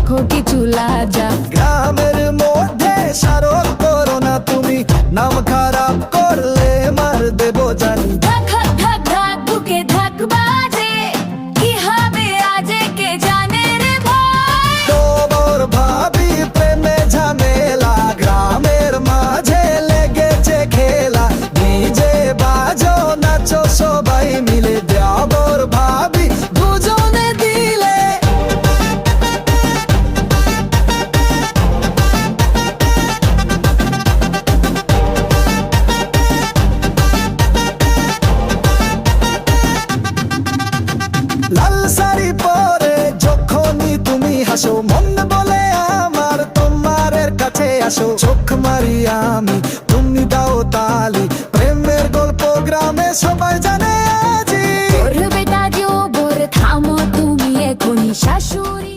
রাখো কিছু লাজা। গ্রামের মধ্যে শারক করো না তুমি, নাম খারাপ করলে মার দেবো জান। ধাক ধাক ধাক বুকে ধাক বাজে, কি হবে আজে কে জানে রে ভাই। তোর ভাবি প্রেমে ঝামেলা, গ্রামের মাঝে লেগেছে খেলা। নিজে বাজো নাচো সবাই মিলে, দেবর ভাবি দুজনে দিলে। লাল শাড়ি পরে যখনই তুমি হাসো, মন বলে আমার তোমার কাছে আসো। চোখ মারি আমি, তুমি দাও তালি, প্রেমের গল্প গ্রামে সবাই জানে আজি। তোর বেটা যে ওপর থামো তুমি এখনই শাশুড়ি।